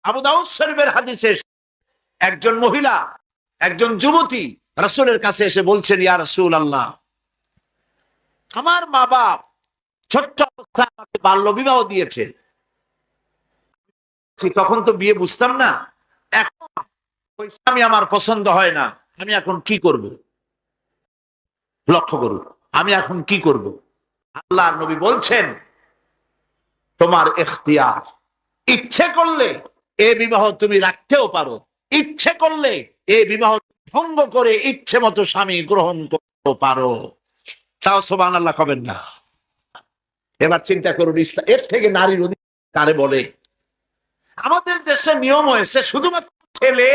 আবু দাউদ শরীফের হাদিসে একজন মহিলা, একজন যুবতী রাসূলের কাছে এসে বলছেন, ইয়া রাসূলুল্লাহ, আমার মা বাপ ছোট্ট অবস্থায় আমাকে বাল্য বিবাহ দিয়েছে। তখন তো বিয়ে বুঝতাম না, এখন ওই স্বামী আমার পছন্দ হয় না, আমি এখন কি করব? লক্ষ্য করুন, আমি এখন কি করব? আল্লাহর নবী বলছেন, তোমার ইখতিয়ার, ইচ্ছে করলে এ বিবাহ তুমি রাখতেও পারো, ইচ্ছে করলে এ বিবাহ ভঙ্গ করে ইচ্ছে মতো স্বামী গ্রহণ করতে পারো। তাও সুবহানাল্লাহ কবেন না? এবার চিন্তা করুন, এর থেকে নারীর অধিকার কারে বলে? আমাদের দেশে নিয়ম হয়েছে শুধুমাত্র ছেলে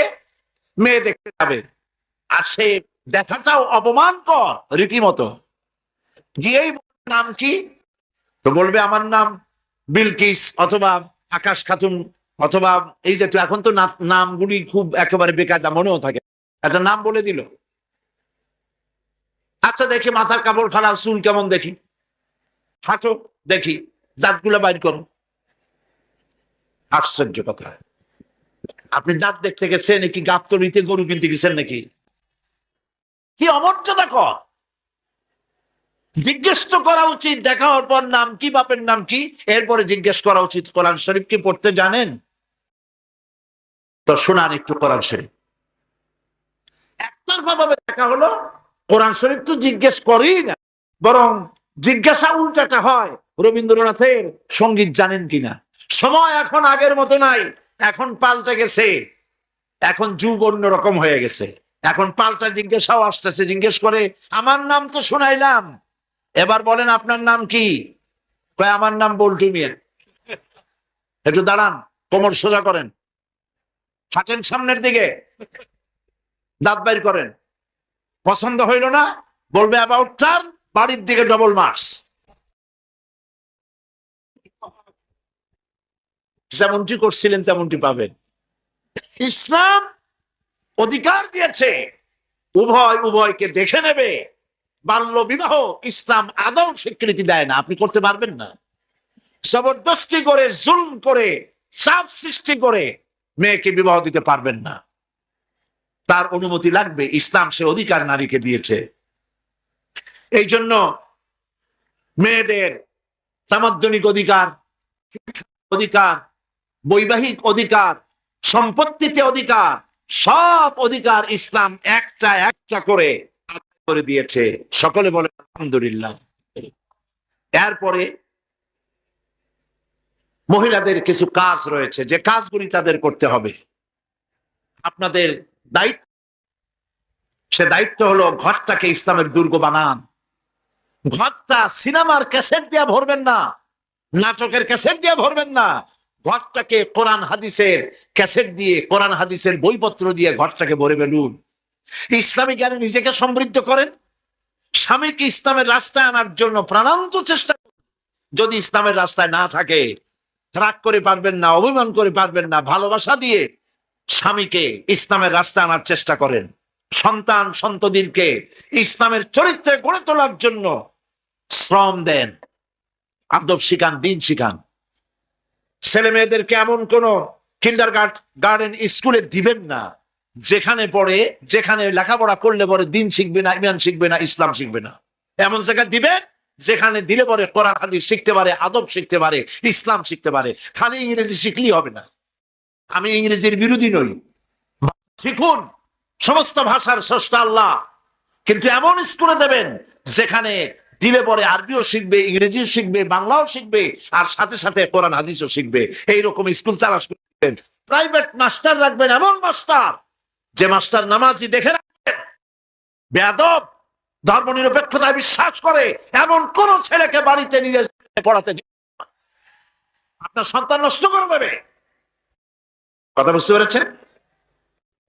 মেয়ে দেখতে যাবে, আর সে দেখাটাও অপমানকর রীতিমতো। গিয়েই নাম কি? তো বলবে আমার নাম বিলকিস অথবা আকাশ খাতুন, অথবা এই যে এখন তো নামগুলি খুব একেবারে বেকায়দা মনেও থাকে, একটা নাম বলে দিল। আচ্ছা দেখি মাথার কাপড় ফালাও, চুল কেমন দেখি, ফাটো দেখি, দাঁতগুলো বাইর করো। আশ্চর্য কথা, আপনি দাঁত দেখতে গেছেন নাকি গাবতলিতে গরু কিনতে গেছেন নাকি? কি অমর্যাদা কর! জিজ্ঞেস তো করা উচিত, দেখা হওয়ার পর নাম কি, বাপের নাম কি, এরপরে জিজ্ঞেস করা উচিত কোরআন শরীফ কি পড়তে জানেন? তো শোনান একটু কোরআন শরীফ। একতরফা ভাবে দেখা হলো, কোরআন শরীফ তো জিজ্ঞেস করেই না, বরং জিজ্ঞাসা উল্টাটা হয়, রবীন্দ্রনাথের সঙ্গীত জানেন কিনা? সময় এখন আগের মতো নাই, এখন পাল্টে গেছে, এখন যুগ অন্যরকম হয়ে গেছে, এখন পাল্টা জিজ্ঞাসাও আসতেছে। জিজ্ঞেস করে, আমার নাম তো শুনাইলাম, এবার বলেন আপনার নাম কি? কয় আমার নাম বল্টু মিয়া। একটু দাঁড়ান, কোমর সোজা করেন, ফাটেন সামনের দিকে, দাঁত বাইর করেন। পছন্দ হইল না, বলবে অ্যাবাউট টার্ন, বাড়ির দিকে ডবল মার্কস। যেমনটি করছিলেন তেমনটি পাবেন। ইসলাম অধিকার দিয়েছে উভয়কে দেখে নেবে। বাল্য বিবাহ ইসলাম আদৌ স্বীকৃতি দেয় না, আপনি করতে পারবেন না। জবরদস্তি করে, জুলম করে, চাপ সৃষ্টি করে মেয়েকে বিবাহ দিতে পারবেন না, তার অনুমতি লাগবে। ইসলাম সে অধিকার নারীকে দিয়েছে। এই জন্য মেয়েদের সামাধ্যনিক অধিকার, অধিকার, বৈবাহিক অধিকার, সম্পত্তিতে অধিকার, সব অধিকার ইসলাম একটা একটা করে করে দিয়েছে। সকলে বলে আলহামদুলিল্লাহ। এরপরে মহিলাদের কিছু কাজ রয়েছে, যে কাজগুলি তাদের করতে হবে। আপনাদের দায়িত্ব, সে দায়িত্ব হলো ঘরটাকে ইসলামের দুর্গ বানান। ঘরটা সিনেমার ক্যাসেট দিয়ে ভরবেন না, নাটকের ক্যাসেট দিয়ে ভরবেন না। ঘরটাকে কোরআন হাদিসের ক্যাসেট দিয়ে, কোরআন হাদিসের বইপত্র দিয়ে ঘরটাকে ভরে ফেলুন। ইসলামী জ্ঞানে নিজেকে সমৃদ্ধ করেন, স্বামীকে ইসলামের রাস্তায় আনার জন্য প্রাণান্ত চেষ্টা করুন। যদি ইসলামের রাস্তায় না থাকে, রাগ করে পারবেন না, অভিমান করে পারবেন না, ভালোবাসা দিয়ে স্বামীকে ইসলামের রাস্তায় আনার চেষ্টা করেন। সন্তান সন্ততিকে ইসলামের চরিত্রে গড়ে তোলার জন্য শ্রম দেন, আদব শিখান, দিন শিখান। ছেলে মেয়েদেরকে এমন কোন কিন্ডার গার্ডেন স্কুলে দিবেন না যেখানে পড়ে, যেখানে লেখাপড়া করলে পরে দিন শিখবে না, ইমান শিখবে না, ইসলাম শিখবে না। এমন জায়গায় দিবেন যেখানে দিলে পরে কোরআন হাদিস শিখতে পারে, আদব শিখতে পারে, ইসলাম শিখতে পারে। খালি ইংরেজি শিখলেই হবে না। আমি ইংরেজির বিরোধী নই, শিখুন, সমস্ত ভাষার স্রষ্টা আল্লাহ, কিন্তু এমন স্কুলে দেবেন যেখানে দিলে পরে আরবিও শিখবে, ইংরেজিও শিখবে, বাংলাও শিখবে, আর সাথে সাথে কোরআন হাদিসও শিখবে। এইরকম স্কুল তালাশ করবেন। প্রাইভেট মাস্টার রাখবেন, এমন মাস্টার যে মাস্টার নামাজি দেখে রাখবেন, বেয়াদব, ধর্ম নিরপেক্ষতায় বিশ্বাস করে, এমন কোন ছেলেকে বাড়িতে নিয়ে পড়াতে আপনার সন্তান নষ্ট করে দেবে। কথা বুঝতে পেরেছেন?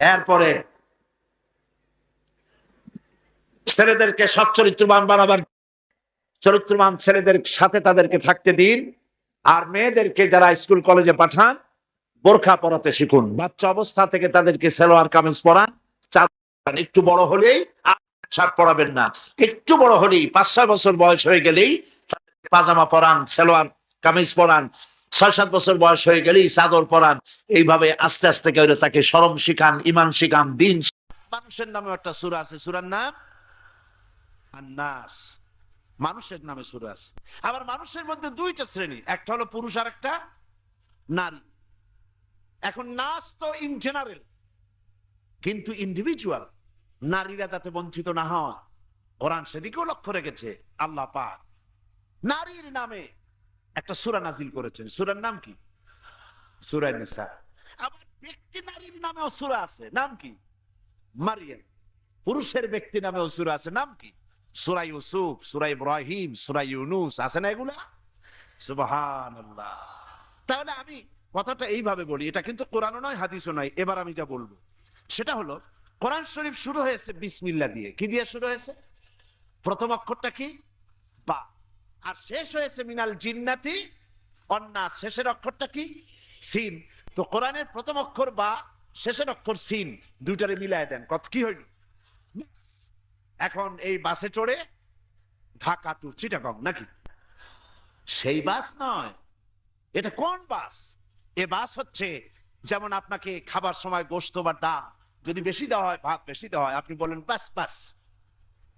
এরপরে ছেলেদেরকে সচ্চরিত্রবান বানাবার, চরিত্রবান ছেলেদের সাথে তাদেরকে থাকতে দিন। আর মেয়েদেরকে যারা স্কুল কলেজে পাঠান, বোরখা পরাতে শিখুন। বাচ্চা অবস্থা থেকে তাদেরকে সালোয়ার কামিজ পরান। একটু বড় হলেই শার্ট পরাবেন না, একটু বড় হলেই 5-6 বছর বয়স হয়ে গেলেই পাজামা পরান, সালোয়ার কামিজ পরান। 6-7 বছর বয়স হয়ে গেলেই চাদর পরান, এইভাবে আস্তে আস্তে করে তাকে শরম শিখান, ইমান শিখান, দিন। মানুষের নামে একটা সূরা আছে, সূরার নাম আন-নাস। মানুষের নামে সূরা আছে। আবার মানুষের মধ্যে দুইটা শ্রেণী, একটা হলো পুরুষ আর একটা নারী। এখন নাস তো ইন জেনারেল, কিন্তু ইন্ডিভিজুয়াল নারীরা যাতে বঞ্চিত না হয়, কোরআন সেদিকেও লক্ষ্য রেখেছে। আল্লাহ পাক নারীর নামে একটা সূরা নাজিল করেছেন, সূরার নাম কি? সূরা নিসা। আবার ব্যক্তি নারীর নামেও সূরা আছে, নাম কি? মারিয়াম। পুরুষের ব্যক্তি নামেও সূরা আছে, নাম কি? সূরা ইউসুফ, সূরা ইব্রাহিম, সূরা ইউনূস। আছে না এগুলা? সুবহানাল্লাহ। তাহলে আমি কথাটা এইভাবে বলি, এটা কিন্তু কোরআনও নয় হাদিসও নয়। এবার আমি যা বলবো সেটা হলো, কোরআন শরীফ শুরু হয়েছে বিসমিল্লাহ দিয়ে। কি দিয়ে শুরু হয়েছে? প্রথম অক্ষরটা কি? বা। আর শেষ হয়েছে মিনাল জিন্নাতি ওয়ান-নাস, শেষের অক্ষরটা কি? সিন। তো কোরআনের প্রথম অক্ষর বা, শেষের অক্ষর সিন, দুইটারে মিলায় দেন, কত কি হইল? এখন এই বাসে চড়ে ঢাকা টু চিটাগং নাকি? সেই বাস নয়। এটা কোন বাস? এ বাস হচ্ছে, যেমন আপনাকে খাবার সময় গোশত বা ডাল যদি বেশি দেওয়া হয়, ভাত বেশি দেওয়া হয়, আপনি বলেন বাস বাস,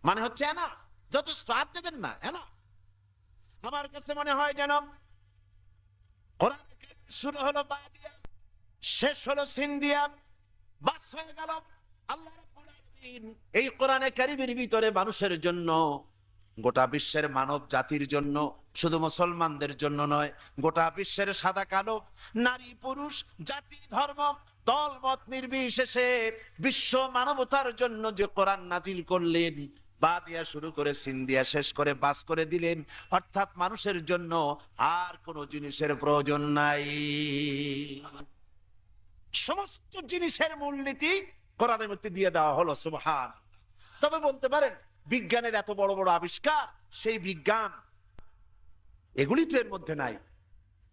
মানে হচ্ছে না, যথেষ্ট, আর দেবেন না। আমার কাছে মনে হয় যেন কোরআন শুরু হলো বা দিয়া, শেষ হলো সিন দিয়া, বাস হয়ে গেল। আল্লাহ রাব্বুল আলামিন এই কোরআনে কারীমের ভিতরে মানুষের জন্য, গোটা বিশ্বের মানব জাতির জন্য, শুধু মুসলমানদের জন্য নয়, গোটা বিশ্বের সাদা কালো, নারী পুরুষ, জাতি ধর্ম, দল মত নির্বিশেষে বিশ্ব মানবতার জন্য যে কোরআন নাজিল করলেন, বা দিয়া শুরু করে সিন দিয়া শেষ করে বাস করে দিলেন, অর্থাৎ মানুষের জন্য আর কোন জিনিসের প্রয়োজন নাই। সমস্ত জিনিসের মূলনীতি কোরআনের মধ্যে দিয়ে দেওয়া হলো। সুবহান। তবে বলতে পারেন বিজ্ঞানের এত বড় বড় আবিষ্কার, সেই বিজ্ঞান এগুলি তো এর মধ্যে নাই,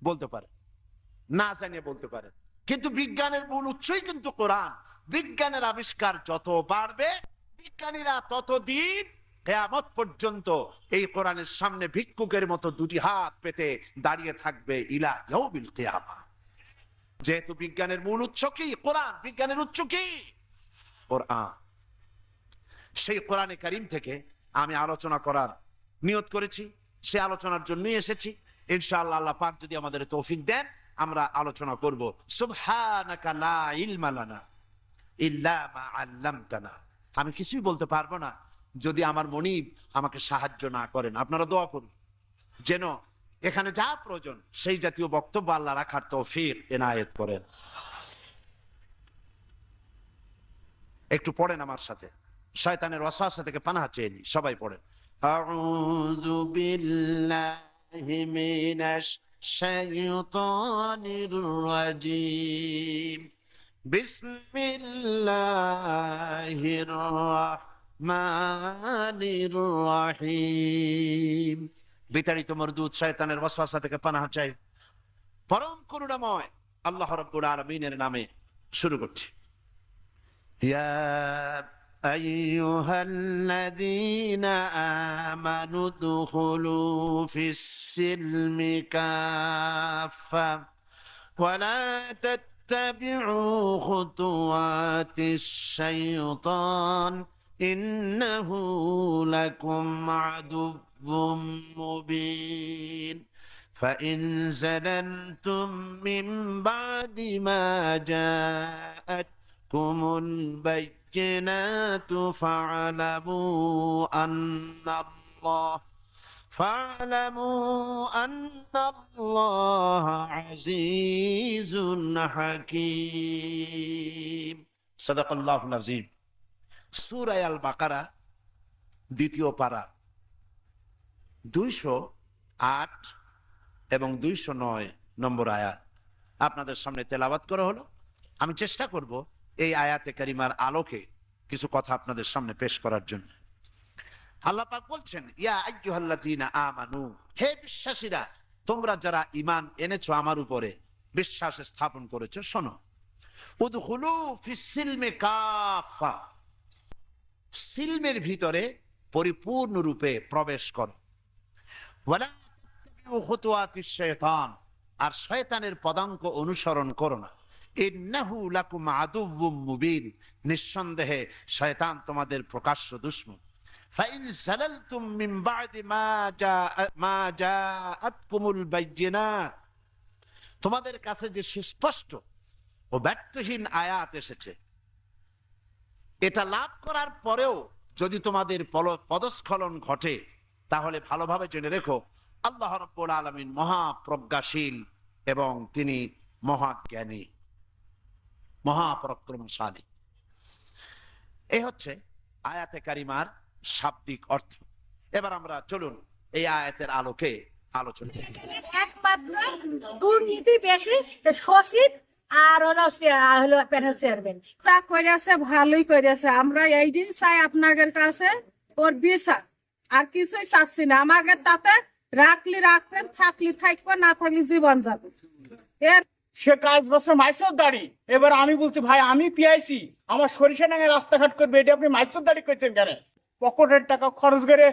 বলতে পারে, না জানিয়ে বলতে পারে, কিন্তু বিজ্ঞানের মূল উৎসই কিন্তু কোরআন। বিজ্ঞানের আবিষ্কার যত বাড়বে, বিজ্ঞানীরা ততদিন কিয়ামত পর্যন্ত এই কোরআনের সামনে ভিক্ষুকের মতো দুটি হাত পেতে দাঁড়িয়ে থাকবে ইলা ইয়াউমিল কিয়ামা। যেহেতু বিজ্ঞানের মূল উৎস কি? কোরআন। বিজ্ঞানের উৎস কি? কোরআন। সেই কোরআনে কারীম থেকে আমি আলোচনা করার নিয়ত করেছি, সে আলোচনার জন্যই এসেছি। ইনশাআল্লাহ আল্লাহ পাক যদি আমাদের তৌফিক দেন, আমরা আলোচনা করব। সুবহানাকা লা ইলমা লানা ইল্লা মা আল্লামতানা। আমি কিছুই বলতে পারবো না যদি আমার মনিব আমাকে সাহায্য না করেন। আপনারা দোয়া করুন যেন এখানে যা প্রয়োজন সেই জাতীয় বক্তব্য আল্লাহ রাখার তৌফিক এনায়েত করেন। একটু পড়েন আমার সাথে, শয়তানের ওয়াসওয়াসা থেকে পানাহ চেয়ে নি। সবাই পড়েন। আউযু বিল্লাহি মিনাশ শাইতানির রাজীম। বিসমিল্লাহির রাহমানির রাহিম। বিতাড়িত মরদুদ শয়তানের ওয়াসওয়াসা থেকে পানাহ চাই পরম করুণাময় আল্লাহ রাব্বুল আলামিনের নামে। শুরু করছি। ইয়া আইয়ুহাল্লাযীনা আমানু দুখুলু ফিস-সিলমি কাফা ওয়া লা তাত্তাবি'উ খুতুওয়াতিশ শাইতান ইন্নাহু লাকুম আদুউম মুবিন। فإن زللتم من بعد ما جاءتكم البينات فاعلموا أن الله عزيز حكيم। صدق الله العظيم। সূরা আল বাকারা দ্বিতীয় পারা 208 এবং 209 নম্বর আয়াত আপনাদের সামনে তেলাওয়াত করা হলো। আমি চেষ্টা করব এই আয়াতে কারিমার আলোকে কিছু কথা আপনাদের সামনে পেশ করার জন্য। আল্লাহ পাক বলছেন, ইয়া আইয়ুহাল্লাযীনা আমানু, হে বিশ্বাসীরা, তোমরা যারা ঈমান এনেছো, আমার উপরে বিশ্বাস স্থাপন করেছো, শোনো। উদখুলু ফিস-সিলমি কাফা, সিলমের ভিতরে পরিপূর্ণরূপে প্রবেশ করো। ওয়ালা তাত্তাবিউ খুতুওয়াতিশ শাইতান, আর শয়তানের পদাঙ্ক অনুসরণ করো না। ইন্নাহু লাকুম আদুউম মুবিন, নিঃসন্দেহে শয়তান তোমাদের প্রকাশ্য দুশমন। ফাইন যালালতুম মিন বা'দি মা জাআতকুমুল বায়্যিনাত, তোমাদের কাছে যে সুস্পষ্ট ও ব্যর্থহীন আয়াত এসেছে, এটা লাভ করার পরেও যদি তোমাদের পদস্খলন ঘটে, তাহলে ভালোভাবে জেনে রেখো আল্লাহ রাব্বুল আলামিন মহাপ্রজ্ঞাশীল এবং তিনি মহাজ্ঞানী, মহাপরাক্রমশালী। এই হচ্ছে আয়াতে কারিমার শাব্দিক অর্থ। এবার আমরা চলুন এই আয়াতের আলোকে আলোচনা করি। একমাত্র দুর্নীতি বেশি সচিব আর হলো প্যানেল চেয়ারম্যান চা করেছে, ভালোই করেছে। আমরা এই দিন চাই আপনাদের কাছে ওর বিচার, আর কিছুই চাচ্ছি না। আমাকে তাতে রাখলি রাখবেন, থাকলি থাকবে, না থাকলে জীবন যাবে। এর সে কাজ বছর মাইসর দাড়ি। এবার আমি বলছি ভাই আমি পিআইছি, আমার সরিষা ডাঙে রাস্তাঘাট করবে, এটা আপনি মাইসর দাড়ি করছেন কেন? পকেটের টাকা খরচ করে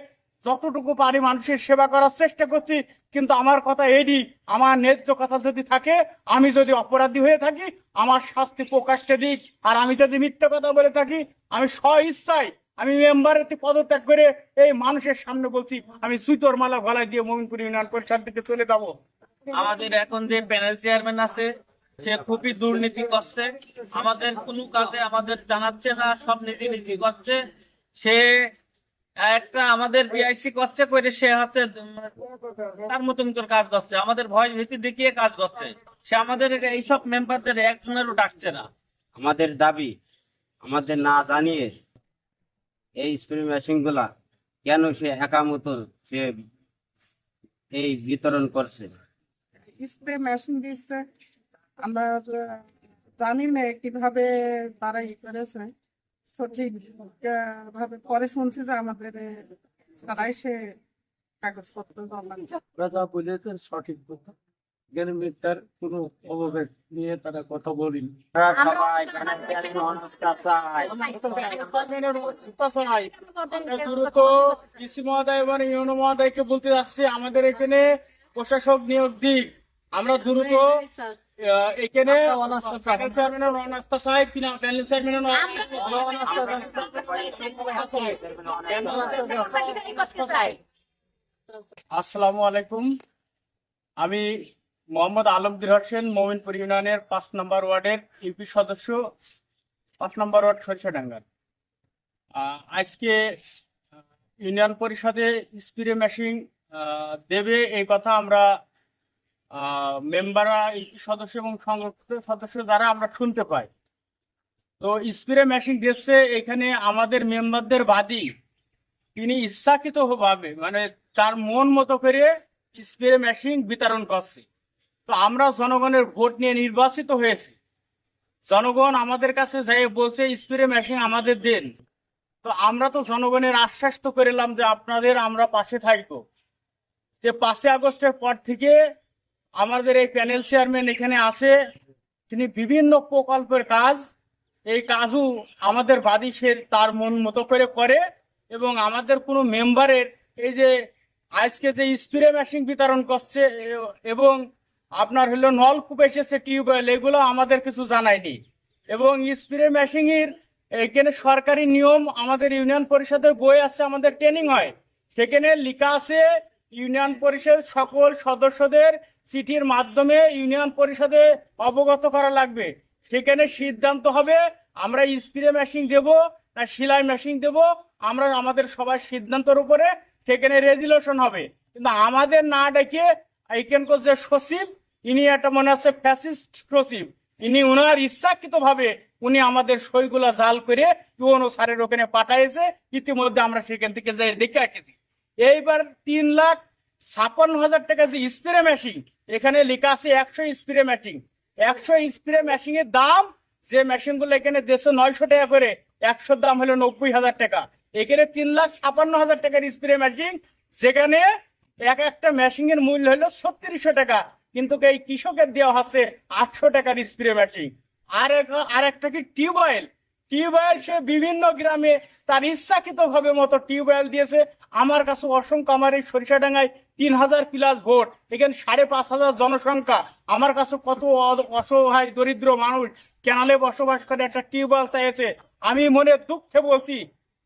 যতটুকু পারি মানুষের সেবা করার চেষ্টা করছি, কিন্তু আমার কথা এডি, আমার ন্যায্য কথা যদি থাকে, আমি যদি অপরাধী হয়ে থাকি আমার শাস্তি প্রকাশ্যে দিক। আর আমি যদি মিথ্যা কথা বলে থাকি, আমি স্ব ইচ্ছায় আমি মেম্বারের পদত্যাগ করে এই মানুষের সামনে বলছি আমি সুতোর মালা গলায় দিয়ে মোমিনপুর ইউনিয়ন পরিষদ থেকে চলে যাবো। আমাদের এখন যে প্যানেল চেয়ারম্যান আছে সে খুবই দুর্নীতি করছে, আমাদের কোনো কাজে আমাদের জানাচ্ছে না, সব নীতি নীতি করছে। সে একটা আমাদের বিআইসি করছে করে সে হচ্ছে তার মতন করে কাজ করছে, আমাদের ভয় ভীতি দেখিয়ে কাজ করছে। সে আমাদের এইসব মেম্বারদের একজনেরও ডাকছে না। আমাদের দাবি, আমাদের না জানিয়ে এই স্প্রে মেশিন গুলা কেন সে একামতো সে এই বিতরণ করছে। স্প্রে মেশিন দিচ্ছে, আমরা জানি না কিভাবে তারা করেছে সঠিক ভাবে। পরে শুনছি যে আমাদের ছাড়াই সে কাগজপত্র জমা কথা বলেছেন সঠিক কথা, জ্ঞান মিথ্যার কোনো অবভেদ নিয়ে তারা কথা বলিনি। সবাই দ্রুত ইসি মহোদয় এবং ইউনো মহোদয়কে বলতে যাচ্ছি আমাদের এখানে প্রশাসক নিয়োগ দিক। আমরা দ্রুত এখানে চেয়ারম্যানের অনাস্থা চাই, প্যানেল চেয়ারম্যানের আসসালামু আলাইকুম। আমি মোহাম্মদ আলমগীর হোসেন, মোমিনপুর ইউনিয়নের 5 নম্বর ওয়ার্ডের ইউপি সদস্য, 5 নম্বর ওয়ার্ড সরিষাডাঙ্গার। আজকে ইউনিয়ন পরিষদে স্প্রে মেশিন দেবে এই কথা আমরা মেম্বাররা, ইউপি সদস্য এবং সংরক্ষিত সদস্য যারা আমরা শুনতে পাই। তো স্প্রে মেশিন দিচ্ছে এখানে আমাদের মেম্বারদের বাদী তিনি ইচ্ছাকৃত ভাবে মানে তার মন মতো করে স্প্রে মেশিন বিতরণ করছে। তো আমরা জনগণের ভোট নিয়ে নির্বাচিত হয়েছি, জনগণ আমাদের কাছে যাই বলছে স্প্রে মেশিন আমাদের দেন। তো আমরা তো জনগণের আশ্বাস তো করলাম যে আপনাদের আমরা পাশে থাকবো। যে 5 আগস্টের পর থেকে আমাদের এই প্যানেল চেয়ারম্যান এখানে আছে, তিনি বিভিন্ন প্রকল্পের কাজ, এই কাজও আমাদের বাদী সে তার মন মতো করে এবং আমাদের কোনো মেম্বারের এই যে আজকে যে স্প্রে মেশিন বিতরণ করছে এবং আপনার হলো নলকূপ এসেছে, টিউবওয়েল, এগুলো আমাদের কিছু জানায়নি। এবং স্প্রে মেশিনের এখানে সরকারি নিয়ম আমাদের ইউনিয়ন পরিষদের বই আছে, আমাদের ট্রেনিং হয়, সেখানে লেখা আছে ইউনিয়ন পরিষদ সকল সদস্যদের চিঠির মাধ্যমে ইউনিয়ন পরিষদে অবগত করা লাগবে। সেখানে সিদ্ধান্ত হবে আমরা স্প্রে মেশিন দেব না সেলাই মেশিন দেব, আমরা আমাদের সবার সিদ্ধান্তের উপরে সেখানে রেজুলেশন হবে। কিন্তু আমাদের না ডেকে এখানকার যে সচিব, ইনি একটা মনে আছে ফ্যাসিস্ট সচিব, ইনি ওনার ইচ্ছাকৃত ভাবে উনি আমাদের সইগুলা জাল করে ইউনো স্যারের ওখানে পাঠাইছে। ইতিমধ্যে আমরা সেখান থেকে যাই দেখে এসেছি। এইবার 3,56,000 টাকা যে স্প্রে মেশিন, এখানে লেখা আছে 100 স্প্রে মেশিন। 100 স্প্রে মেশিনের দাম, যে মেশিন গুলো এখানে দেশে 900 টাকা করে, 100 দাম হলো 90,000 টাকা। এখানে 3,56,000 টাকার স্প্রে মেশিন, যেখানে একটা মেশিনের মূল্য হলো 3600 টাকা, কিন্তু এই কৃষকের দেওয়া হচ্ছে 800 টাকার স্প্রে মেশিন। আর একটা কি টিউবওয়েল, সে বিভিন্ন গ্রামে তার ইচ্ছাকৃত ভাবে মতো টিউবওয়েল দিয়েছে। আমার কাছে অসংখ্য, আমার এই সরিষাডাঙ্গায় 3000+ ভোট, এখানে 5,500 জনসংখ্যা। আমার কাছে কত অসহায় দরিদ্র মানুষ ক্যানালে বসবাস করে একটা টিউবওয়েল চাইছে। আমি মনে দুঃখে বলছি,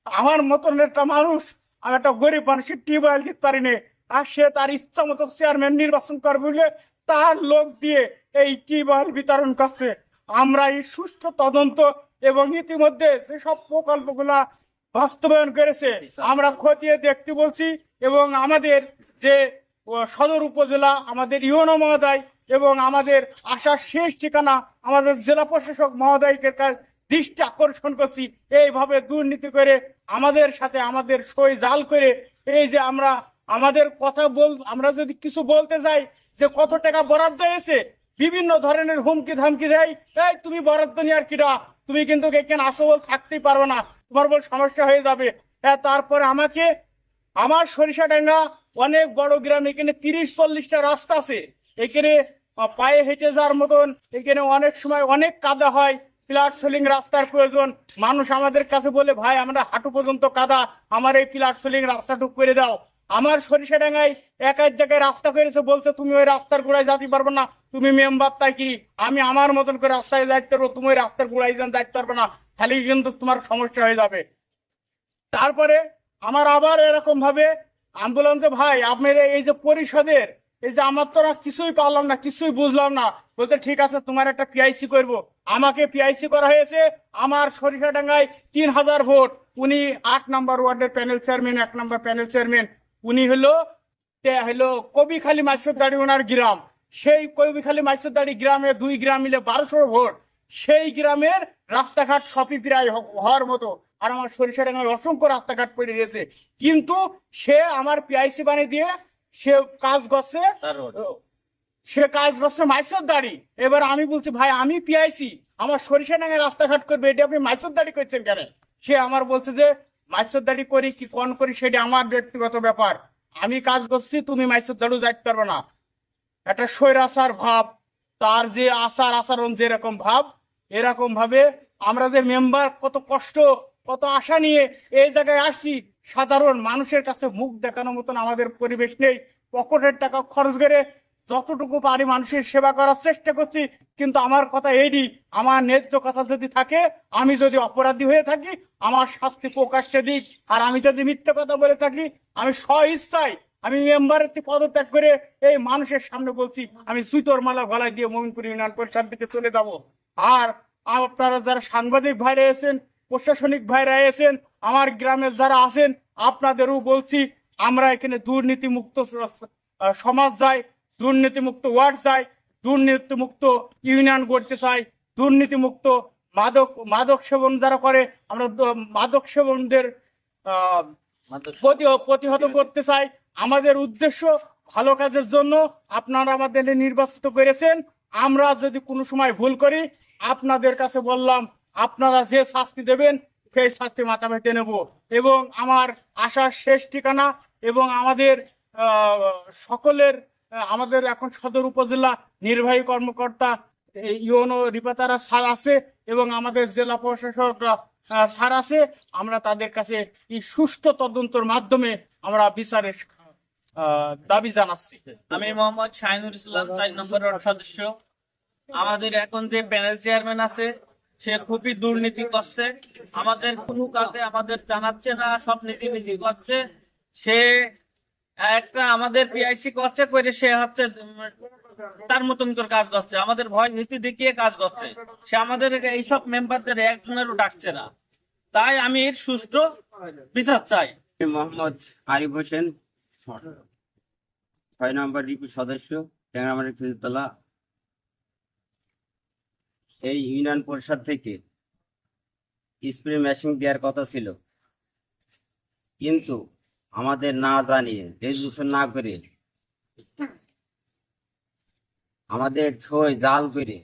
আমার মতন একটা মানুষ, আমি একটা গরিব মানুষের টিউবওয়েল দিতে পারিনি, আর সে তার ইচ্ছা মতো চেয়ারম্যান নির্বাচন করবে বলে তার লোক দিয়ে এই টিউবওয়েল বিতরণ করছে। আমরা এই সুষ্ঠু তদন্ত এবং ইতিমধ্যে যেসব প্রকল্পগুলা বাস্তবায়ন করেছে আমরা খতিয়ে দেখতে বলছি, এবং আমাদের যে সদর উপজেলা, আমাদের ইউনো মহোদয় এবং আমাদের আসার শেষ ঠিকানা আমাদের জেলা প্রশাসক মহোদয়কে দৃষ্টি আকর্ষণ করছি। এইভাবে দুর্নীতি করে আমাদের সাথে আমাদের সই জাল করে, এই যে আমাদের কথা আমরা যদি কিছু বলতে যাই যে কত টাকা বরাদ্দ হয়েছে, বিভিন্ন ধরনের হুমকি ধামকি দেয়, এই তুমি বরাদ্দ নেওয়ার কিরা, তুমি কিন্তু এখানে আসো বল থাকতেই পারবে না, তোমার বল সমস্যা হয়ে যাবে। হ্যাঁ, তারপরে আমাকে আমার সরিষাডাঙ্গা অনেক বড় গ্রাম, এখানে 30-40টা রাস্তা আছে, এখানে পায়ে হেঁটে যাওয়ার মতন, এখানে অনেক সময় অনেক কাদা হয়, ফ্ল্যাট সোলিং রাস্তার প্রয়োজন। মানুষ আমাদের কাছে বলে, ভাই আমরা হাঁটু পর্যন্ত কাদা, আমার এই ফ্ল্যাট সোলিং রাস্তাটুকু করে দাও। আমার সরিষাডাঙ্গায় এক জায়গায় রাস্তা করেছে, বলছে তুমি ওই রাস্তার গোড়ায় যেতে পারবে না, তুমি মেম্বার, তাই কি আমি আমার মতন করে রাস্তায় যাইতে পারবো, তুমি ওই রাস্তার গোড়ায় যাইতে পারবে না, তাহলে কিন্তু তোমার সমস্যা হয়ে যাবে। তারপরে আমার আবার এরকম ভাবে আমি বললাম যে ভাই আপনার এই যে পরিষদের এই যে আমার তো কিছুই পারলাম না, কিছুই বুঝলাম না। বলতে ঠিক আছে, তোমার একটা পিআইসি করব। আমাকে পিআইসি করা হয়েছে। আমার সরিষাডাঙ্গায় 3000 ভোট। উনি 8 নম্বর ওয়ার্ডের প্যানেল চেয়ারম্যান, 1 নম্বর প্যানেল চেয়ারম্যান। উনি হলো কবিখালী মাইসুরদাড়ি ওনার গ্রাম। সেই কবিখালী মাইসুরদাড়ি গ্রামে 2 গ্রাম মিলে 1200 ভোট। সেই গ্রামের রাস্তাঘাট সবই প্রায় হওয়ার মতো, আর আমার সরিষাডাঙ্গায় অসংখ্য রাস্তাঘাট পড়ে গেছে, কিন্তু সে আমার পিআইসি বানিয়ে দিয়ে সে কাজ করছে মাইসুরদাড়ি। এবার আমি বলছি ভাই আমি পিআইসি, আমার সরিষাডাঙ্গায় রাস্তাঘাট করবে, এটা আপনি মাইসুরদাড়ি করছেন কেন? সে আমার বলছে যে মাইসুরদাড়ি করি কি কোন করি সেটা আমার ব্যক্তিগত ব্যাপার, আমি কাজ করছি, তুমি মাইসুরদাড়িও যাইতে পারবে না। একটা স্বৈরাচার ভাব, তার যে আচরণ যেরকম ভাব, এরকম ভাবে আমরা যে মেম্বার কত কষ্ট কত আশা নিয়ে এই জায়গায় আসছি, সাধারণ মানুষের কাছে মুখ দেখানোর মতন আমাদের পরিবেশ নেই। পকেটের টাকা খরচ করে যতটুকু পারি মানুষের সেবা করার চেষ্টা করছি, কিন্তু আমার কথা এইটি, আমার ন্যায্য কথা যদি থাকে, আমি যদি অপরাধী হয়ে থাকি আমার শাস্তি প্রকাশ্যে দিক, আর আমি যদি মিথ্যে কথা বলে থাকি আমি স্ব-ইচ্ছায় আমি মেম্বারের পদত্যাগ করে এই মানুষের সামনে বলছি আমি সুতোর মালা গলায় দিয়ে মমিনপুর ইউনিয়ন পরিষদ দিকে চলে যাব। আর আপনারা যারা সাংবাদিক ভাইরা এসেছেন, প্রশাসনিক ভাইরা এসেছেন, আমার গ্রামের যারা আছেন, আপনাদেরও বলছি আমরা এখানে দুর্নীতিমুক্ত সমাজ চাই, দুর্নীতিমুক্ত ওয়ার্ড চাই, দুর্নীতিমুক্ত ইউনিয়ন করতে চাই, দুর্নীতিমুক্ত মাদক সেবন যারা করে আমরা মাদক সেবনদের প্রতিহত করতে চাই। আমাদের উদ্দেশ্য ভালো কাজের জন্য আপনারা আমাদের নির্বাচিত করেছেন। আমরা যদি কোনো সময় ভুল করি, আপনাদের কাছে বললাম আপনারা যে শাস্তি দেবেন সেই শাস্তি মাথা পেতে নেব। এবং আমার আসার শেষ ঠিকানা এবং আমাদের সকলের আমাদের এখন সদর উপজেলা নির্বাহী কর্মকর্তা ইউনো রিপাতারা স্যার আছে এবং আমাদের জেলা প্রশাসক স্যার আছে। আমরা তাদের কাছে এই সুষ্ঠু তদন্তের মাধ্যমে আমরা বিচারের দাবি জানাচ্ছি। আমি মোহাম্মদ শাহিনুর ইসলাম, 4 নম্বর ওয়ার্ড সদস্য। আমাদের এখন যে প্যানেল চেয়ারম্যান আছে সে খুবই দুর্নীতি করছে, আমাদের কোনো কাজে আমাদের জানাচ্ছে না, সব নীতি করছে। সে একটা আমাদের পিআইসি করছে করে সে হচ্ছে তার মতন করে কাজ করছে, আমাদের ভয় নীতি দেখিয়ে কাজ করছে। সে আমাদের এইসব মেম্বারদের একজনেরও ডাকছে না। তাই আমি এর সুষ্ঠু বিচার চাই। মোহাম্মদ আরিফ হোসেন, 6 নম্বর রিপি সদস্য, ট্যাংরামারি ফিজতলা। এই ইউনিয়ন পরিষদ থেকে স্প্রে মেশিন দেওয়ার কথা ছিল, কিন্তু আমাদের না জানিয়ে রেজুলেশন না করে আমাদের ছয় জাল করে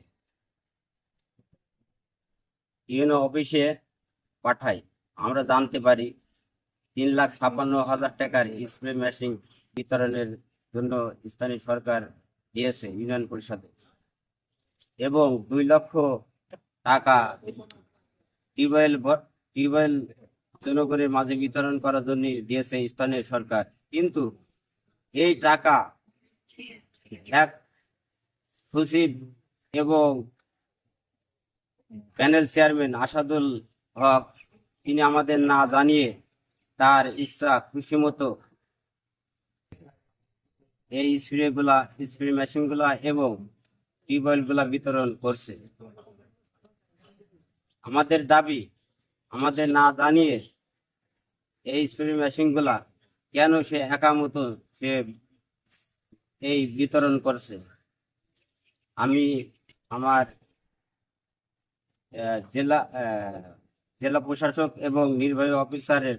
ইউনো অফিসে পাঠাই। আমরা জানতে পারি 3,56,000 টাকার স্প্রে মেশিন বিতরণের জন্য স্থানীয় সরকার দিয়েছে ইউনিয়ন পরিষদে, এবং 2 লক্ষ টাকা টিউবওয়েল জনগণের মাঝে বিতরণ করার জন্য দিয়েছে স্থানীয় সরকার। কিন্তু এই টাকা এক সচিব এবং প্যানেল চেয়ারম্যান আসাদুল হক তিনি আমাদের না জানিয়ে তার ইচ্ছা খুশি মতো এই স্প্রে মেশিন গুলা এবং টিউবওয়েল গুলা বিতরণ করছে। আমাদের দাবি, আমাদের না জানিয়ে এই স্প্রে মেশিন গুলা কেন সে একা মতো সে এই বিতরণ করছে। আমি আমার জেলা প্রশাসক এবং নির্বাহী অফিসারের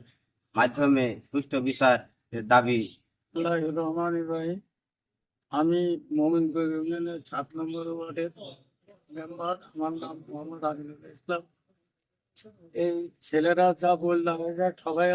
মাধ্যমে সুষ্ঠু বিচারের দাবি। রহমান ইব্রাহিম, আমি মোমিনপুর ইউনিয়নের 7 নম্বর ওয়ার্ডের মেম্বার। আমার নাম মোহাম্মদ আজিজুল ইসলাম। এই ছেলেরা যা বললাম সবাই